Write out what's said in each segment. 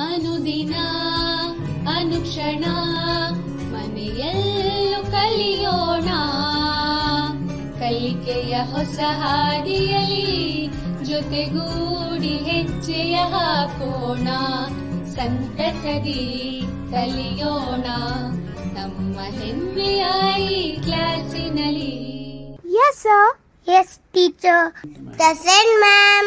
ಅನುದಿನ ಅನುಕ್ಷಣ ಮನೆಯಲ್ಲೂ ಕಲಿಯೋಣ, ಕಲಿಕೆಯ ಹೊಸ ಹಾದಿಯಲ್ಲಿ ಜೊತೆಗೂಡಿ ಹೆಜ್ಜೆಯ ಹಾಕೋಣ, ಸಂತಸದಿ ಕಲಿಯೋಣ ನಮ್ಮ ಹೆಮ್ಮೆಯ ಈ ಕ್ಲಾಸಿನಲ್ಲಿ. Yes, sir. Yes, teacher. Present, ma'am.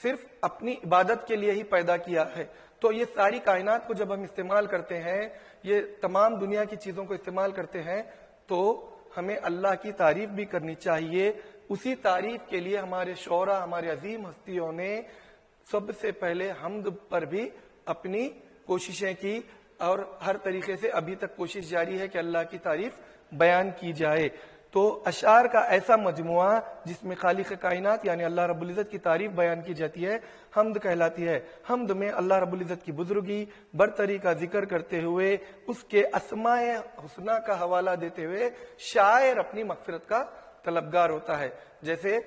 صرف اپنی عبادت کے لیے ہی پیدا کیا ہے. تو یہ ساری کائنات کو جب ہم استعمال کرتے ہیں، یہ تمام دنیا کی چیزوں کو استعمال کرتے ہیں، تو ہمیں اللہ کی تعریف بھی کرنی چاہیے. اسی تعریف کے لیے ہمارے شعراء، ہمارے عظیم ہستیوں نے سب سے پہلے حمد پر بھی اپنی کوششیں کی، اور ہر طریقے سے ابھی تک کوشش جاری ہے کہ اللہ کی تعریف بیان کی جائے. تو اشعار کا ایسا مجموعہ جس میں خالق کائنات یعنی اللہ رب العزت کی تعریف بیان کی جاتی ہے، حمد کہلاتی ہے. حمد میں اللہ رب العزت کی بزرگی، برتری کا ذکر کرتے ہوئے، اس کے اسماء حسنہ کا حوالہ دیتے ہوئے شاعر اپنی مغفرت کا طلبگار ہوتا ہے. جیسے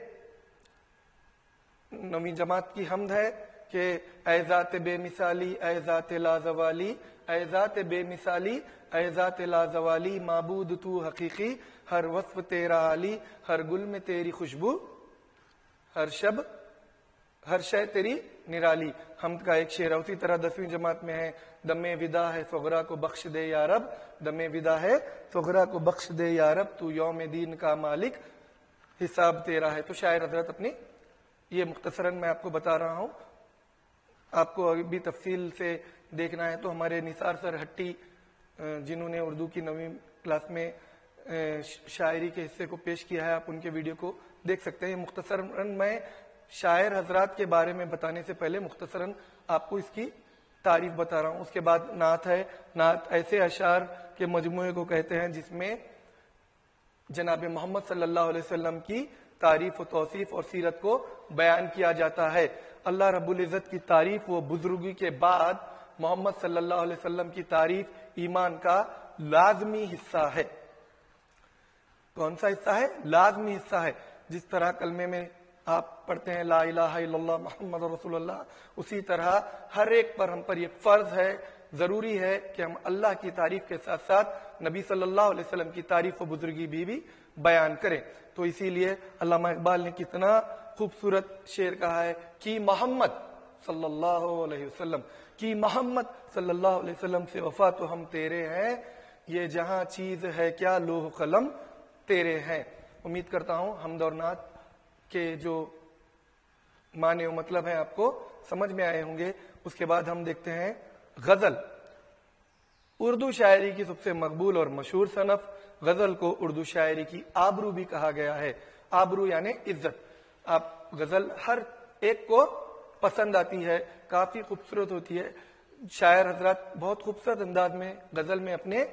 9ویں جماعت کی حمد ہے کہ اے ذات بے مثالی، اے ذات لا زوالی، اے ذات بے مثالی، اے ذات لا زوالی، معبود تو حقیقی، ہر وصف تیرا عالی، ہر گل میں تیری خوشبو، ہر شے تیری نرالی. حمد کا ایک شعر. اسی طرح 10ویں جماعت میں ہے دم ودا ہے صغرا کو بخش دے یا رب، دم ودا ہے صغرا کو بخش دے یا رب، تو یوم دین کا مالک، حساب تیرا ہے. تو شاعر حضرت اپنی یہ مختصراً میں آپ کو بتا رہا ہوں. آپ کو بھی تفصیل سے دیکھنا ہے تو ہمارے نثار سر ہٹی جنہوں نے اردو کی 9ویں کلاس میں شاعری کے حصے کو پیش کیا ہے، آپ ان کے ویڈیو کو دیکھ سکتے ہیں. مختصراً میں شاعر حضرات کے بارے میں بتانے سے پہلے مختصراً آپ کو اس کی تعریف بتا رہا ہوں. اس کے بعد نعت ہے. نعت ایسے اشعار کے مجموعے کو کہتے ہیں جس میں جناب محمد صلی اللہ علیہ وسلم کی تعریف و توصیف اور سیرت کو بیان کیا جاتا ہے. اللہ رب العزت کی تعریف و بزرگی کے بعد محمد صلی اللہ علیہ وسلم کی تعریف ایمان کا لازمی حصہ ہے. کون سا حصہ ہے؟ لازمی حصہ ہے. جس طرح کلمے میں آپ پڑھتے ہیں لا الہ الا اللہ محمد رسول اللہ، اسی طرح ہر ایک پر ہم پر یہ فرض ہے، ضروری ہے کہ ہم اللہ کی تعریف کے ساتھ ساتھ نبی صلی اللہ علیہ وسلم کی تعریف و بزرگی بھی بیان کریں. تو اسی لیے علامہ اقبال نے کتنا خوبصورت شعر کہا ہے کہ محمد صلی اللہ علیہ وسلم، کہ محمد صلی اللہ علیہ وسلم سے وفا تو ہم تیرے ہیں، یہ جہاں چیز ہے کیا لوح قلم تیرے ہیں. امید کرتا ہوں حمد اور نعت کے جو معنی و مطلب ہیں آپ کو سمجھ میں آئے ہوں گے. اس کے بعد ہم دیکھتے ہیں غزل. اردو شاعری کی سب سے مقبول اور مشہور صنف. غزل کو اردو شاعری کی آبرو بھی کہا گیا ہے. آبرو یعنی عزت. آپ غزل ہر ایک کو پسند آتی ہے، کافی خوبصورت ہوتی ہے. شاعر حضرات بہت خوبصورت انداز میں غزل میں اپنے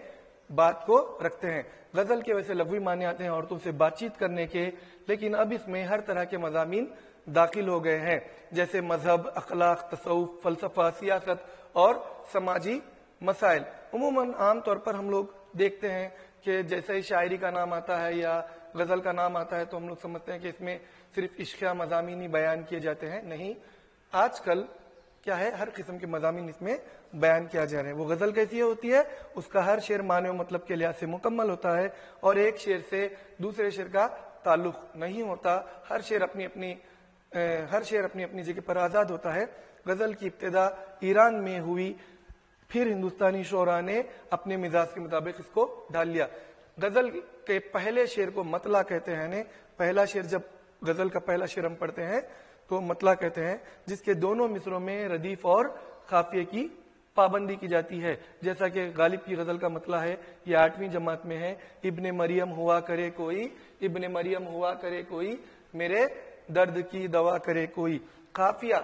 بات کو رکھتے ہیں. غزل کے ویسے لغوی معنی آتے ہیں عورتوں سے بات چیت کرنے کے، لیکن اب اس میں ہر طرح کے مضامین داخل ہو گئے ہیں، جیسے مذہب، اخلاق، تصوف، فلسفہ، سیاست اور سماجی مسائل. عموماً عام طور پر ہم لوگ دیکھتے ہیں کہ جیسے ہی شاعری کا نام آتا ہے یا غزل کا نام آتا ہے تو ہم لوگ سمجھتے ہیں کہ اس میں صرف عشقیہ مضامین ہی بیان کیے جاتے ہیں. نہیں، آج کل کیا ہے، ہر قسم کے مضامین اس میں بیان کیا جا رہے ہیں. وہ غزل کیسی ہوتی ہے؟ اس کا ہر شعر معنی و مطلب کے لحاظ سے مکمل ہوتا ہے اور ایک شعر سے دوسرے شعر کا تعلق نہیں ہوتا. ہر شعر اپنی اپنی جگہ پر آزاد ہوتا ہے. غزل کی ابتدا ایران میں ہوئی، پھر ہندوستانی شعراء نے اپنے مزاج کے مطابق اس کو ڈھال لیا. غزل کے پہلے شعر کو مطلع کہتے ہیں. پہلا شعر، جب غزل کا پہلا شعر ہم پڑھتے ہیں تو مطلع کہتے ہیں، جس کے دونوں مصروں میں ردیف اور قافیے کی پابندی کی جاتی ہے. جیسا کہ غالب کی غزل کا مطلع ہے، یہ 8ویں جماعت میں ہے. ابن مریم ہوا کرے کوئی، ابن مریم ہوا کرے کوئی، میرے درد کی دوا کرے کوئی. قافیہ،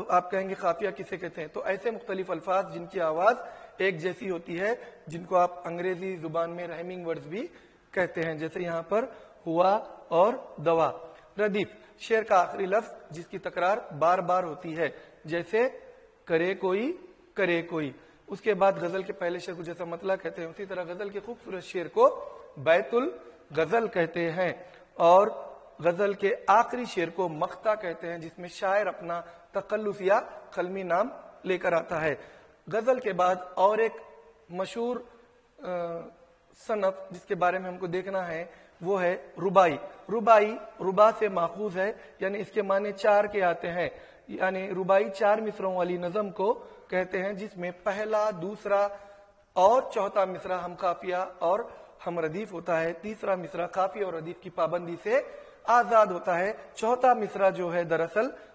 آپ کہیں گے قافیہ کسے کہتے ہیں؟ تو ایسے مختلف الفاظ جن کی آواز ایک جیسی ہوتی ہے، جن کو آپ انگریزی زبان میں رائمنگ ورڈز بھی کہتے ہیں، جیسے یہاں پر ہوا اور دوا. ردیف، شعر کا آخری لفظ جس کی تکرار بار بار ہوتی ہے، جیسے کرے کوئی کرے کوئی. اس کے بعد غزل کے پہلے شعر کو جیسا مطلع کہتے ہیں، اسی طرح غزل کے خوبصورت شعر کو بیت الغزل کہتے ہیں، اور غزل کے آخری شعر کو مقطع کہتے ہیں، جس میں شاعر اپنا تخلص یا قلمی نام لے کر آتا ہے. غزل کے بعد اور ایک مشہور صنف جس کے بارے میں ہم کو دیکھنا ہے وہ ہے ربائی. ربائی ربا سے ماخوذ ہے، یعنی اس کے معنی 4 کے آتے ہیں. یعنی ربائی 4 مصروں والی نظم کو کہتے ہیں، جس میں پہلا، دوسرا اور چوتھا مصرع ہم قافیہ اور ہم ردیف ہوتا ہے. تیسرا مصرع قافیہ اور ردیف کی پابندی سے آزاد ہوتا ہے. چوتھا مصرع جو ہے دراصل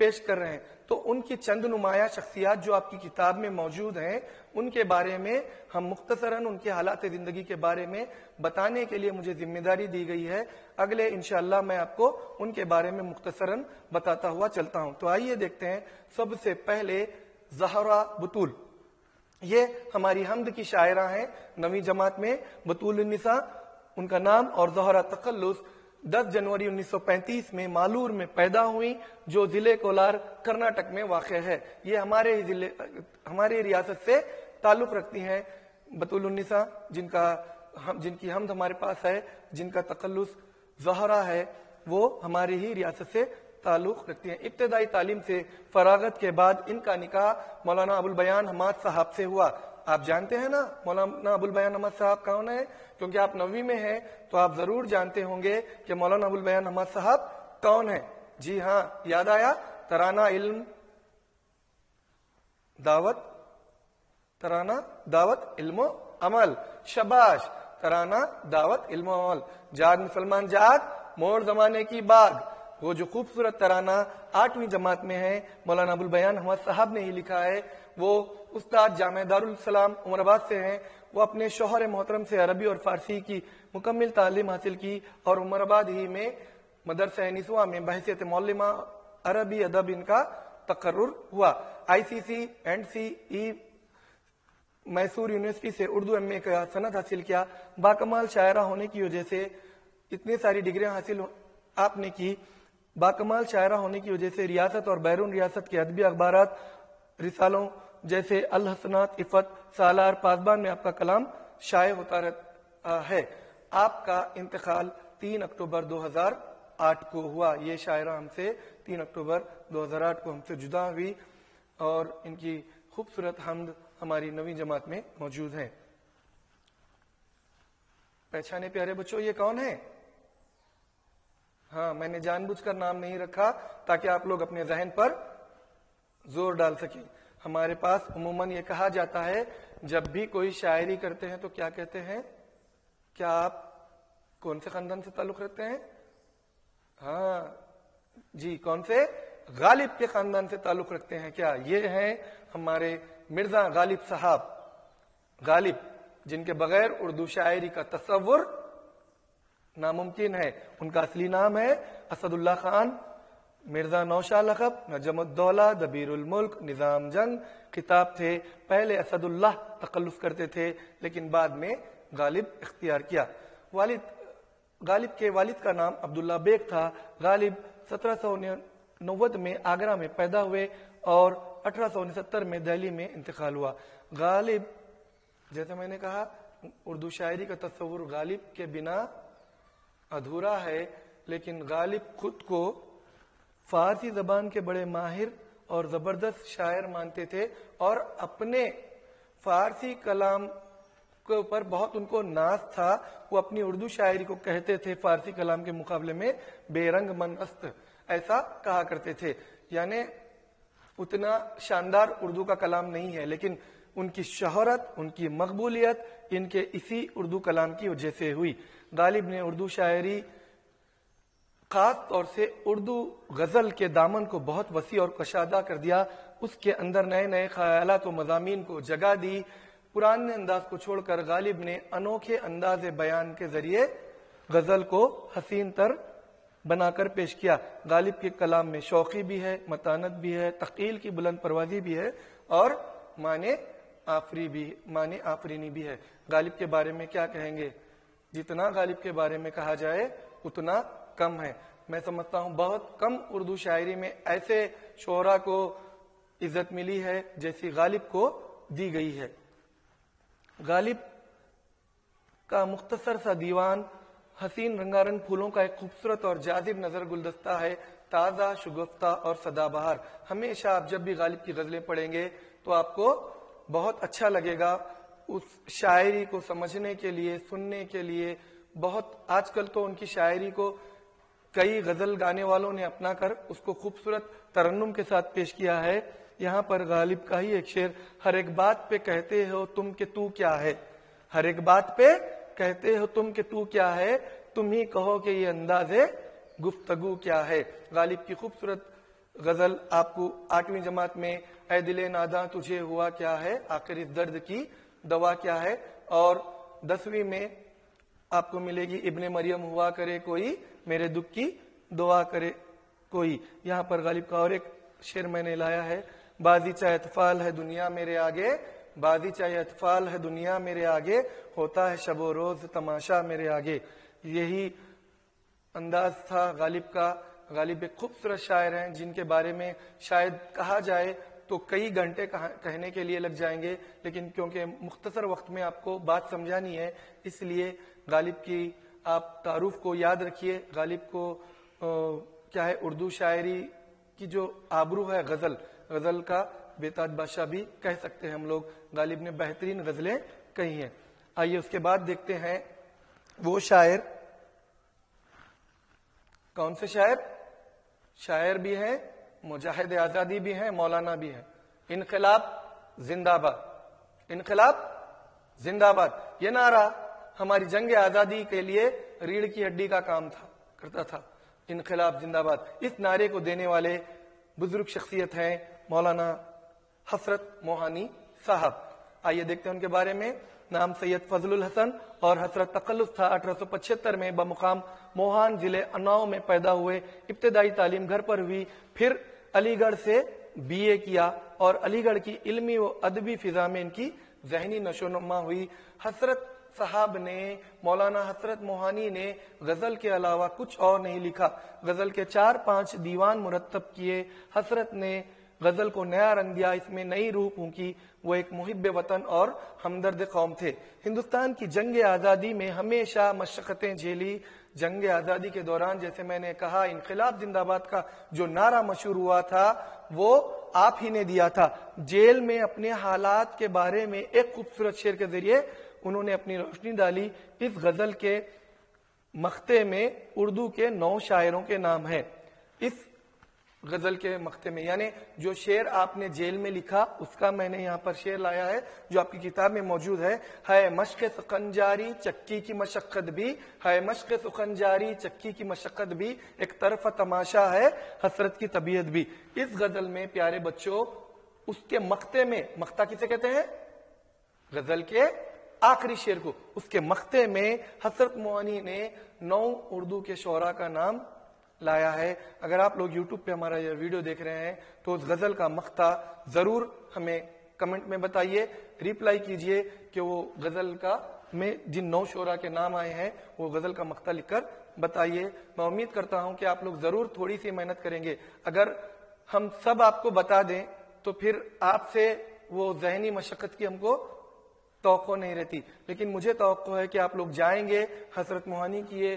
پیش کر رہے ہیں، تو ان کی چند نمایاں شخصیات جو آپ کی کتاب میں موجود ہیں ان کے بارے میں ہم مختصراً ان کے حالات زندگی کے بارے میں بتانے کے لیے مجھے ذمہ داری دی گئی ہے۔ اگلے انشاءاللہ میں آپ کو ان کے بارے میں مختصراً بتاتا ہوا چلتا ہوں۔ تو آئیے دیکھتے ہیں سب سے پہلے زہرا بطول، یہ ہماری حمد کی شاعرہ ہیں، 9ویں جماعت میں بطول النساء ان کا نام، اور زہرا تخلص 10 جنوری 1935 میں مالور میں پیدا ہوئی، جو ضلع کولار کرناٹک میں واقع ہے۔ یہ ہمارے ریاست سے تعلق رکھتی ہیں بطول النساء، جن کی حمد ہمارے پاس ہے، جن کا تخلص زہرا ہے، وہ ہماری ہی ریاست سے تعلق رکھتی ہیں۔ ابتدائی تعلیم سے فراغت کے بعد ان کا نکاح مولانا ابوالبیان حماد صاحب سے ہوا۔ آپ جانتے ہیں نا مولانا ابوالبیان حماد صاحب کون ہے؟ کیونکہ آپ 9ویں میں ہیں تو آپ ضرور جانتے ہوں گے کہ مولانا ابوالبیان حماد صاحب کون ہے۔ جی ہاں، یاد آیا؟ ترانہ دعوت علم و عمل، شباش، ترانہ دعوت علم و عمل، جاگ مسلمان جاگ، موڑ زمانے کی باغ، وہ جو خوبصورت ترانہ 8ویں جماعت میں ہے، مولانا ابوالبیان حماد صاحب نے ہی لکھا ہے۔ وہ استاد جامعہ دارالسلام عمر آباد سے ہیں۔ وہ اپنے شوہر محترم سے عربی اور فارسی کی مکمل تعلیم حاصل کی اور عمر آباد ہی میں مدرسہ نسواں میں بحیثیت معلمہ عربی ادب ان کا تقرر ہوا۔ ICC&CE میسور یونیورسٹی سے اردو MA کا سند حاصل کیا۔ باکمال شاعرہ ہونے کی وجہ سے اتنی ساری ڈگریاں حاصل آپ نے کی۔ باکمال شاعرہ ہونے کی وجہ سے ریاست اور بیرون ریاست کے ادبی اخبارات، رسالوں جیسے الحسنات، عفت، سالار، پاسبان میں آپ کا کلام شائع ہوتا رہتا ہے۔ آپ کا انتقال 3 اکتوبر 2008 کو ہوا۔ یہ شاعرہ ہم سے 3 اکتوبر 2008 کو ہم سے جدا ہوئی، اور ان کی خوبصورت حمد ہماری 9ویں جماعت میں موجود ہے۔ پہچانے پیارے بچوں، یہ کون ہے؟ ہاں، میں نے جان بوجھ کر نام نہیں رکھا تاکہ آپ لوگ اپنے ذہن پر زور ڈال سکیں۔ ہمارے پاس عموماً یہ کہا جاتا ہے جب بھی کوئی شاعری کرتے ہیں تو کیا کہتے ہیں؟ کیا آپ کون سے خاندان سے تعلق رکھتے ہیں؟ ہاں جی، کون سے؟ غالب کے خاندان سے تعلق رکھتے ہیں کیا؟ یہ ہیں ہمارے مرزا غالب صاحب، غالب جن کے بغیر اردو شاعری کا تصور ناممکن ہے۔ ان کا اصلی نام ہے اسد اللہ خان، مرزا نوشا لقب، نجم الدولہ، دبیر الملک، نظام جنگ خطاب تھے۔ پہلے اسد اللہ تخلص کرتے تھے لیکن بعد میں غالب اختیار کیا۔ غالب کے والد کا نام عبداللہ بیگ تھا۔ غالب 1790 میں آگرہ میں پیدا ہوئے اور 1869 میں دہلی میں انتقال ہوا۔ غالب، جیسے میں نے کہا، اردو شاعری کا تصور غالب کے بنا ادھورا ہے، لیکن غالب خود کو فارسی زبان کے بڑے ماہر اور زبردست شاعر مانتے تھے، اور اپنے فارسی کلام کے اوپر بہت ان کو ناز تھا۔ وہ اپنی اردو شاعری کو کہتے تھے فارسی کلام کے مقابلے میں بے رنگ من است، ایسا کہا کرتے تھے۔ یعنی اتنا شاندار اردو کا کلام نہیں ہے، لیکن ان کی شہرت، ان کی مقبولیت ان کے اسی اردو کلام کی وجہ سے ہوئی۔ غالب نے اردو شاعری، خاص طور سے اردو غزل کے دامن کو بہت وسیع اور کشادہ کر دیا۔ اس کے اندر نئے نئے خیالات و مضامین کو جگہ دی۔ پرانے انداز کو چھوڑ کر غالب نے انوکھے انداز بیان کے ذریعے غزل کو حسین تر بنا کر پیش کیا۔ غالب کے کلام میں شوقی بھی ہے، متانت بھی ہے، تخیل کی بلند پروازی بھی ہے، اور معنی آفرینی بھی ہے۔ غالب کے بارے میں کیا کہیں گے؟ جتنا غالب کے بارے میں کہا جائے اتنا کم ہے۔ میں سمجھتا ہوں بہت کم اردو شاعری میں ایسے شعراء کو عزت ملی ہے جیسی غالب کو دی گئی ہے۔ غالب کا مختصر سا دیوان حسین رنگارنگ پھولوں کا ایک خوبصورت اور جاذب نظر گلدستہ ہے، تازہ، شگفتہ اور سدا بہار۔ ہمیشہ آپ جب بھی غالب کی غزلیں پڑھیں گے تو آپ کو بہت اچھا لگے گا۔ اس شاعری کو سمجھنے کے لیے، سننے کے لیے بہت، آج کل تو ان کی شاعری کو کئی غزل گانے والوں نے اپنا کر اس کو خوبصورت ترنم کے ساتھ پیش کیا ہے۔ یہاں پر غالب کا ہی ایک شعر، ہر ایک بات پہ کہتے ہو تم کہ تو کیا ہے، ہر ایک بات پہ کہتے ہو تم کہ تو کیا ہے، تم ہی کہو کہ یہ انداز گفتگو کیا ہے۔ غالب کی خوبصورت غزل آپ کو 8ویں جماعت میں اے دل ناداں تجھے ہوا کیا ہے، آخر اس درد کی دوا کیا ہے، اور 10ویں میں آپ کو ملے گی ابن مریم ہوا کرے کوئی میرے دکھ کی دعا کرے کوئی۔ یہاں پر غالب کا اور ایک شعر میں نے لایا ہے، بازی چاہے اطفال ہے دنیا میرے آگے، بازی چاہے اطفال ہے دنیا میرے آگے، ہوتا ہے شب و روز تماشا میرے آگے۔ یہی انداز تھا غالب کا۔ غالب ایک خوبصورت شاعر ہیں جن کے بارے میں شاید کہا جائے تو کئی گھنٹے کہنے کے لیے لگ جائیں گے، لیکن کیونکہ مختصر وقت میں آپ کو بات سمجھانی ہے اس لیے غالب کی آپ تعارف کو یاد رکھیے۔ غالب کو کیا ہے، اردو شاعری کی جو آبرو ہے، غزل کا بےتاج بادشاہ بھی کہہ سکتے ہیں ہم لوگ۔ غالب نے بہترین غزلیں کہی ہیں۔ آئیے اس کے بعد دیکھتے ہیں وہ شاعر، کون سے شاعر بھی ہیں، مجاہد آزادی بھی ہیں، مولانا بھی ہیں۔ انقلاب زندہ باد، انقلاب زندہ باد، یہ نعرہ ہماری جنگ آزادی کے لیے ریڑھ کی ہڈی کا کام کرتا تھا۔ انقلاب زندہ باد، اس نعرے کو دینے والے بزرگ شخصیت ہیں مولانا حسرت موہانی صاحب۔ آئیے دیکھتے ہیں ان کے بارے میں۔ نام سید فضل الحسن اور حسرت تخلص تھا۔ 1875 میں بمقام موہان ضلع اناؤ میں پیدا ہوئے۔ ابتدائی تعلیم گھر پر ہوئی، پھر علی گڑھ سے BA کیا اور علی گڑھ کی علمی و ادبی فضا میں ان کی ذہنی نشو و نما ہوئی۔ حسرت صاحب نے، مولانا حسرت موہانی نے غزل کے علاوہ کچھ اور نہیں لکھا۔ غزل کے 4-5 دیوان مرتب کیے۔ حسرت نے غزل کو نیا رنگ دیا، اس میں نئی روح پھونکی۔ وہ ایک محب وطن اور ہمدرد قوم تھے۔ ہندوستان کی جنگ آزادی میں ہمیشہ مشقتیں جھیلی۔ جنگ آزادی کے دوران جیسے میں نے کہا، انقلاب زندہ باد کا جو نعرہ مشہور ہوا تھا وہ آپ ہی نے دیا تھا۔ جیل میں اپنے حالات کے بارے میں ایک خوبصورت شعر کے ذریعے انہوں نے اپنی روشنی ڈالی۔ اس غزل کے مخطے میں اردو کے 9 شاعروں کے نام ہیں۔ اس غزل کے مخطے میں، یعنی جو شعر آپ نے جیل میں لکھا اس کا میں نے یہاں پر شعر لایا ہے جو آپ کی کتاب میں موجود ہے مشق سخنجاری چکی کی مشقت بھی، ہے مشق سخنجاری چکی کی مشقت بھی، ایک طرف تماشا ہے حسرت کی طبیعت بھی۔ اس غزل میں پیارے بچوں اس کے مخطے میں، مخطہ کسے کہتے ہیں؟ غزل کے آخری شعر کو، اس کے مخطے میں حسرت موہانی نے 9 اردو کے شعراء کا نام لایا ہے۔ اگر آپ لوگ یوٹیوب پہ ہمارا یہ ویڈیو دیکھ رہے ہیں تو اس غزل کا مخطہ ضرور ہمیں کمنٹ میں بتائیے، ریپلائی کیجئے کہ وہ غزل کا میں جن 9 شعراء کے نام آئے ہیں وہ غزل کا مخطہ لکھ کر بتائیے۔ میں امید کرتا ہوں کہ آپ لوگ ضرور تھوڑی سی محنت کریں گے۔ اگر ہم سب آپ کو بتا دیں تو پھر آپ سے وہ ذہنی مشقت کی ہم کو توقع نہیں رہتی، لیکن مجھے توقع ہے کہ آپ لوگ جائیں گے حسرت موہانی کی یہ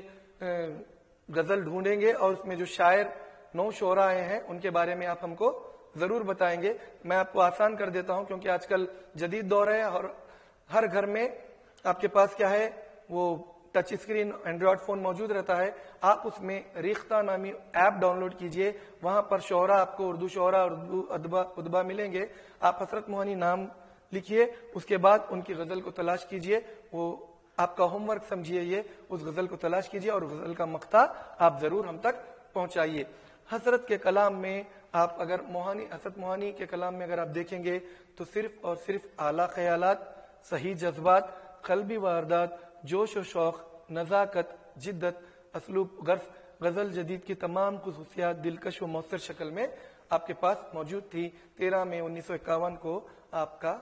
غزل ڈھونڈیں گے اور اس میں جو شاعر 9 شعراء آئے ہیں ان کے بارے میں آپ ہم کو ضرور بتائیں گے۔ میں آپ کو آسان کر دیتا ہوں کیونکہ آج کل جدید دور ہے اور ہر گھر میں آپ کے پاس کیا ہے، وہ ٹچ اسکرین اینڈرائڈ فون موجود رہتا ہے۔ آپ اس میں ریختہ نامی ایپ ڈاؤن لوڈ کیجئے، وہاں پر شعراء آپ کو اردو شعراء، اردو ادبا ملیں گے۔ آپ حسرت موہانی نام لکھیے، اس کے بعد ان کی غزل کو تلاش کیجئے، وہ آپ کا ہوم ورک سمجھیے، یہ اس غزل کو تلاش کیجئے اور غزل کا مقطع آپ ضرور ہم تک پہنچائیے۔ حسرت کے کلام میں آپ اگر حسرت موہانی کے کلام میں اگر آپ دیکھیں گے تو صرف اور صرف اعلیٰ خیالات، صحیح جذبات، قلبی واردات، جوش و شوق، نزاکت، جدت، اسلوب غرض، غزل جدید کی تمام خصوصیات دلکش و مؤثر شکل میں آپ کے پاس موجود تھی۔ 13 مئی 1951 کو آپ کا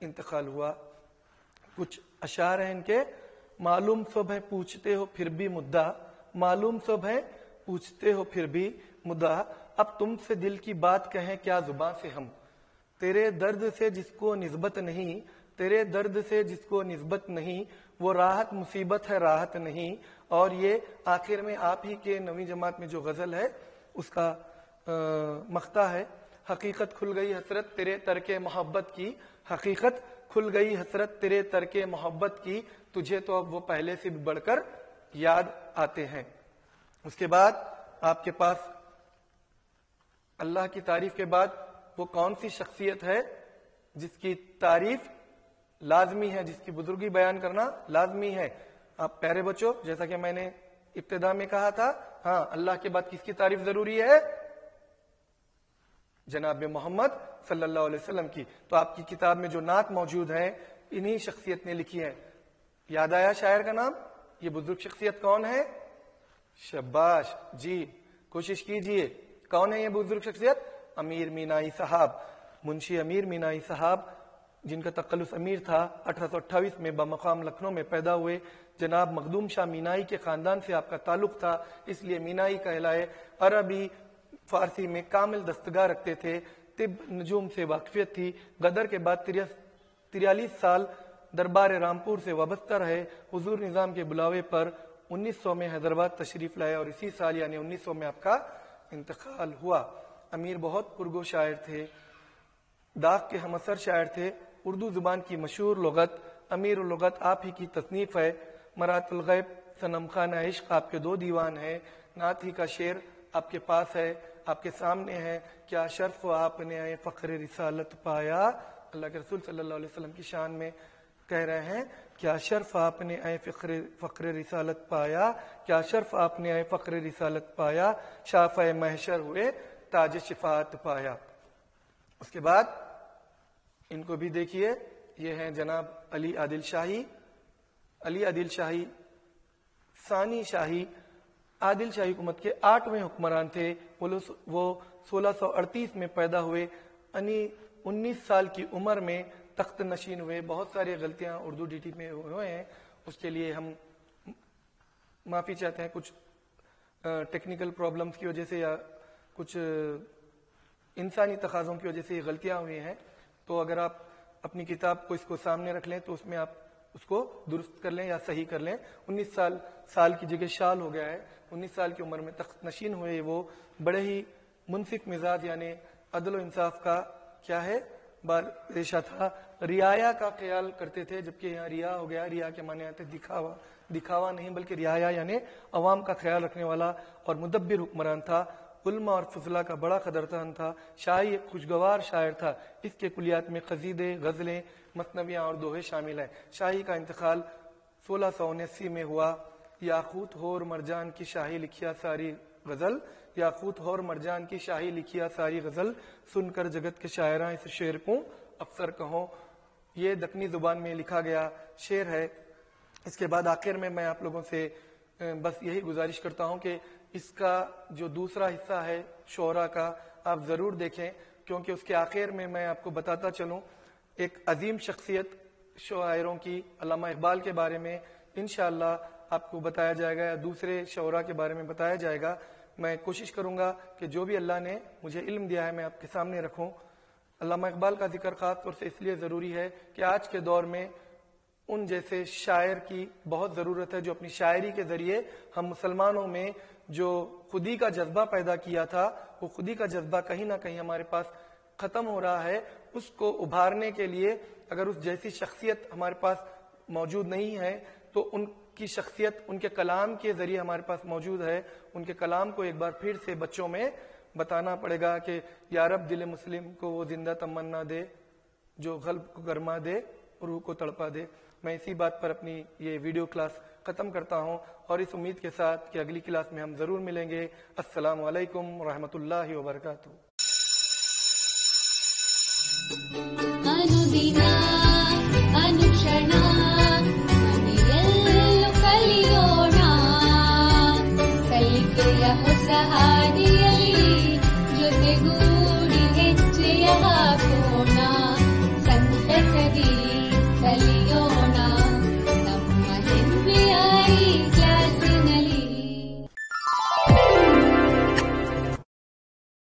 انتقال ہوا۔ کچھ اشعار ہیں ان کے۔ معلوم سب ہے پوچھتے ہو پھر بھی مدعا، معلوم سب ہے پوچھتے ہو پھر بھی مدعا، اب تم سے دل کی بات کہیں کیا زباں سے ہم، تیرے درد سے جس کو نسبت نہیں، تیرے درد سے جس کو نسبت نہیں، وہ راحت مصیبت ہے راحت نہیں۔ اور یہ آخر میں آپ ہی کے 9ویں جماعت میں جو غزل ہے اس کا مقطع ہے، حقیقت کھل گئی حسرت تیرے ترک محبت کی، حقیقت کھل گئی حسرت تیرے ترک محبت کی، تجھے تو اب وہ پہلے سے بھی بڑھ کر یاد آتے ہیں۔ اس کے بعد آپ کے پاس اللہ کی تعریف کے بعد وہ کون سی شخصیت ہے جس کی تعریف لازمی ہے، جس کی بزرگی بیان کرنا لازمی ہے؟ آپ پیارے بچوں، جیسا کہ میں نے ابتدا میں کہا تھا، ہاں اللہ کے بعد کس کی تعریف ضروری ہے؟ جناب محمد صلی اللہ علیہ وسلم کی. تو آپ کی کتاب میں جو نعت موجود ہے انہی شخصیت نے لکھی ہے. یاد آیا شاعر کا نام؟ یہ بزرگ شخصیت کون ہے؟ شاباش جی، کوشش کیجئے. کون ہے یہ بزرگ شخصیت؟ امیر مینائی صاحب. منشی امیر مینائی صاحب جن کا تخلص امیر تھا، 1828 میں بمقام لکھنؤ میں پیدا ہوئے. جناب مخدوم شاہ مینائی کے خاندان سے آپ کا تعلق تھا، اس لیے مینائی کہلائے. عربی فارسی میں کامل دستگاہ رکھتے تھے. طب نجوم سے واقفیت تھی. غدر کے بعد 43 سال دربار رامپور سے وابستہ رہے. حضور نظام کے بلاوے پر 1900 میں حیدرآباد تشریف لائے اور اسی سال یعنی 1900 میں آپ کا انتقال ہوا. امیر بہت پرگو شاعر تھے، داغ کے ہم اثر شاعر تھے. اردو زبان کی مشہور لغت امیر اللغت آپ ہی کی تصنیف ہے. مرات الغیب، صنم خانہ عشق آپ کے 2 دیوان ہیں. نعت ہی کا شعر آپ کے پاس ہے، آپ کے سامنے ہے. کیا شرف آپ نے اے فخر رسالت پایا. اللہ کے رسول صلی اللہ علیہ وسلم کی شان میں کہہ رہے ہیں، کیا شرف آپ نے اے فخر رسالت پایا، کیا شرف آپ نے اے فخر رسالت پایا، شافع محشر ہوئے تاج شفاعت پایا. اس کے بعد ان کو بھی دیکھیے، یہ ہیں جناب علی عادل شاہی. علی عادل شاہی ثانی شاہی عادل شاہی حکومت کے 8ویں حکمران تھے. وہ 1638 میں پیدا ہوئے. 19 سال کی عمر میں تخت نشین ہوئے. بہت ساری غلطیاں اردو ڈی ٹی میں ہوئے ہیں، اس کے لیے ہم معافی چاہتے ہیں. کچھ ٹیکنیکل پرابلمز کی وجہ سے یا کچھ انسانی تقاضوں کی وجہ سے یہ غلطیاں ہوئی ہیں. تو اگر آپ اپنی کتاب کو اس کو سامنے رکھ لیں تو اس میں آپ اس کو درست کر لیں یا صحیح کر لیں. 19 سال کی جگہ شال ہو گیا ہے. 19 سال کی عمر میں تخت نشین ہوئے. وہ بڑے ہی منصف مزاج یعنی عدل و انصاف کا کیا ہے ریشہ تھا. رعایا کا خیال کرتے تھے، جبکہ یہاں ریا ہو گیا. ریا کے معنی آتے دکھاوا نہیں بلکہ رعایا یعنی عوام کا خیال رکھنے والا اور مدبر حکمران تھا. علماء اور فضلاء کا بڑا قدردان تھا. شاعری ایک خوشگوار شاعر تھا. اس کے کلیات میں قصیدے، غزلیں، مثنویاں اور دوہے شامل ہیں. شاہی کا انتقال 1679 میں ہوا. یاقوت ہور مرجان کی شاہی لکھیا ساری غزل، یاقوت ہور مرجان کی شاہی لکھیا ساری غزل، سن کر جگت کے شاعراں اس شعر کو افسر کہوں. یہ دکنی زبان میں لکھا گیا شعر ہے. اس کے بعد آخر میں آپ لوگوں سے بس یہی گزارش کرتا ہوں کہ اس کا جو دوسرا حصہ ہے شعرا کا آپ ضرور دیکھیں، کیونکہ اس کے آخر میں آپ کو بتاتا چلوں ایک عظیم شخصیت شاعروں کی علامہ اقبال کے بارے میں انشاءاللہ آپ کو بتایا جائے گا یا دوسرے شعراء کے بارے میں بتایا جائے گا. میں کوشش کروں گا کہ جو بھی اللہ نے مجھے علم دیا ہے میں آپ کے سامنے رکھوں. علامہ اقبال کا ذکر خاص طور سے اس لیے ضروری ہے کہ آج کے دور میں ان جیسے شاعر کی بہت ضرورت ہے جو اپنی شاعری کے ذریعے ہم مسلمانوں میں جو خودی کا جذبہ پیدا کیا تھا، وہ خودی کا جذبہ کہیں نہ کہیں ہمارے پاس ختم ہو رہا ہے. اس کو ابھارنے کے لیے اگر اس جیسی شخصیت ہمارے پاس موجود نہیں ہے تو ان کی شخصیت ان کے کلام کے ذریعے ہمارے پاس موجود ہے. ان کے کلام کو ایک بار پھر سے بچوں میں بتانا پڑے گا کہ یا رب دل مسلم کو وہ زندہ تمنا دے جو قلب کو گرما دے، روح کو تڑپا دے. میں اسی بات پر اپنی یہ ویڈیو کلاس ختم کرتا ہوں اور اس امید کے ساتھ کہ اگلی کلاس میں ہم ضرور ملیں گے. السلام علیکم ورحمۃ اللہ وبرکاتہ. ಅನುದಿನ ಅನುಕ್ಷಣ ಮನೆಯಲ್ಲೂ ಕಲಿಯೋಣ, ಕಲಿಕೆಯ ಹೊಸ ಹಾದಿಯಲ್ಲಿ ಜೊತೆಗೂಡಿ ಹೆಜ್ಜೆಯ ಹಾಕೋಣ, ಸಂತಸದಿ ಕಲಿಯೋಣ.